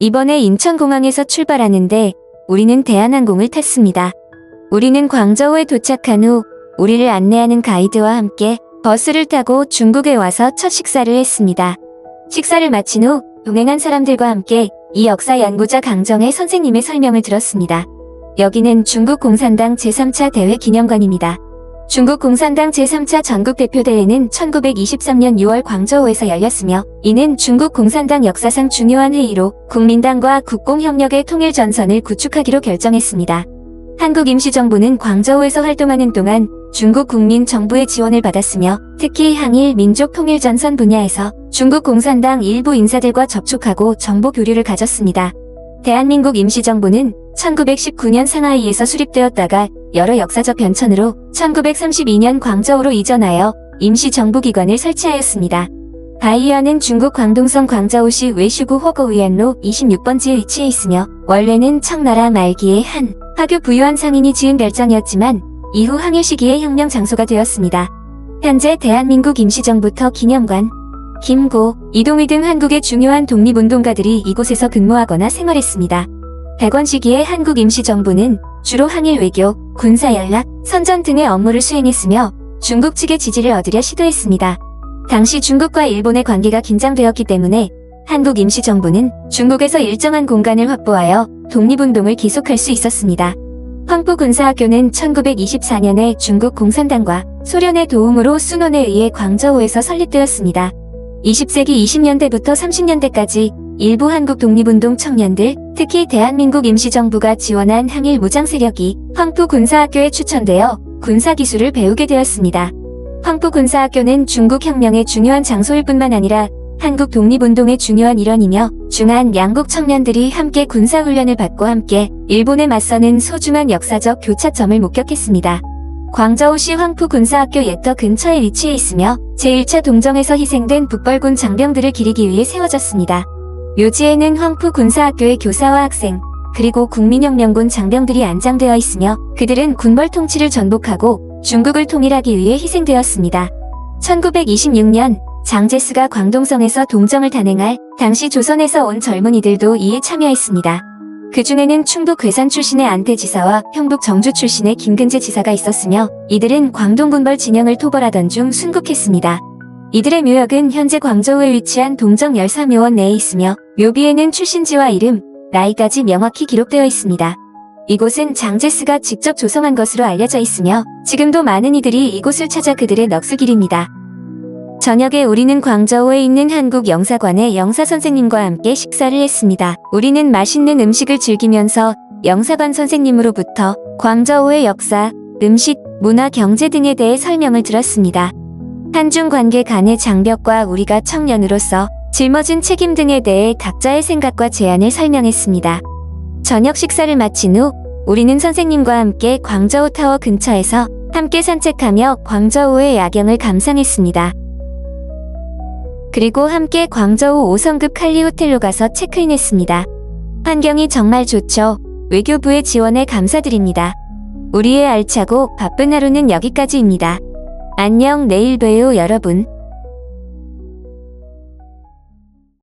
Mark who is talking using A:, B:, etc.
A: 이번에 인천공항에서 출발하는데 우리는 대한항공을 탔습니다. 우리는 광저우에 도착한 후 우리를 안내하는 가이드와 함께 버스를 타고 중국에 와서 첫 식사를 했습니다. 식사를 마친 후 동행한 사람들과 함께 이 역사 연구자 강정혜 선생님의 설명을 들었습니다. 여기는 중국 공산당 제3차 대회 기념관입니다. 중국 공산당 제3차 전국대표대회는 1923년 6월 광저우에서 열렸으며 이는 중국 공산당 역사상 중요한 회의로 국민당과 국공협력의 통일전선을 구축하기로 결정했습니다. 한국 임시정부는 광저우에서 활동하는 동안 중국 국민 정부의 지원을 받았으며 특히 항일 민족 통일전선 분야에서 중국 공산당 일부 인사들과 접촉하고 정보 교류를 가졌습니다. 대한민국 임시정부는 1919년 상하이에서 수립되었다가 여러 역사적 변천으로 1932년 광저우로 이전하여 임시정부기관을 설치하였습니다. 바이현은 중국 광동성 광저우시 외슈구 허거위안로 26번지에 위치해 있으며 원래는 청나라 말기에 한 화교 부유한 상인이 지은 별장이었지만 이후 항일 시기에 혁명 장소가 되었습니다. 현재 대한민국 임시정부터 기념관, 김고, 이동희 등 한국의 중요한 독립운동가들이 이곳에서 근무하거나 생활했습니다. 백원 시기에 한국 임시정부는 주로 항일 외교, 군사연락, 선전 등의 업무를 수행했으며 중국 측의 지지를 얻으려 시도했습니다. 당시 중국과 일본의 관계가 긴장되었기 때문에 한국 임시정부는 중국에서 일정한 공간을 확보하여 독립운동을 계속할 수 있었습니다. 황포군사학교는 1924년에 중국 공산당과 소련의 도움으로 순원에 의해 광저우에서 설립되었습니다. 20세기 20년대부터 30년대까지 일부 한국 독립운동 청년들, 특히 대한민국 임시정부가 지원한 항일 무장 세력이 황포군사학교에 추천되어 군사기술을 배우게 되었습니다. 황포군사학교는 중국 혁명의 중요한 장소일 뿐만 아니라 한국 독립운동의 중요한 일원이며 중한 양국 청년들이 함께 군사훈련을 받고 함께 일본에 맞서는 소중한 역사적 교차점을 목격했습니다. 광저우시 황포군사학교 예터 근처에 위치해 있으며 제1차 동정에서 희생된 북벌군 장병들을 기리기 위해 세워졌습니다. 묘지에는 황포군사학교의 교사와 학생, 그리고 국민혁명군 장병들이 안장되어 있으며 그들은 군벌 통치를 전복하고 중국을 통일하기 위해 희생되었습니다. 1926년 장제스가 광동성에서 동정을 단행할 당시 조선에서 온 젊은이들도 이에 참여했습니다. 그 중에는 충북 괴산 출신의 안태지사와 형북 정주 출신의 김근재 지사가 있었으며 이들은 광동군벌 진영을 토벌하던 중 순국했습니다. 이들의 묘역은 현재 광저우에 위치한 동정 열사묘원 내에 있으며 묘비에는 출신지와 이름, 나이까지 명확히 기록되어 있습니다. 이곳은 장제스가 직접 조성한 것으로 알려져 있으며 지금도 많은 이들이 이곳을 찾아 그들의 넋을 기립니다. 저녁에 우리는 광저우에 있는 한국 영사관의 영사 선생님과 함께 식사를 했습니다. 우리는 맛있는 음식을 즐기면서 영사관 선생님으로부터 광저우의 역사, 음식, 문화, 경제 등에 대해 설명을 들었습니다. 한중 관계 간의 장벽과 우리가 청년으로서 짊어진 책임 등에 대해 각자의 생각과 제안을 설명했습니다. 저녁 식사를 마친 후 우리는 선생님과 함께 광저우 타워 근처에서 함께 산책하며 광저우의 야경을 감상했습니다. 그리고 함께 광저우 5성급 칼리 호텔로 가서 체크인했습니다. 환경이 정말 좋죠. 외교부의 지원에 감사드립니다. 우리의 알차고 바쁜 하루는 여기까지입니다. 안녕, 내일 봬요 여러분.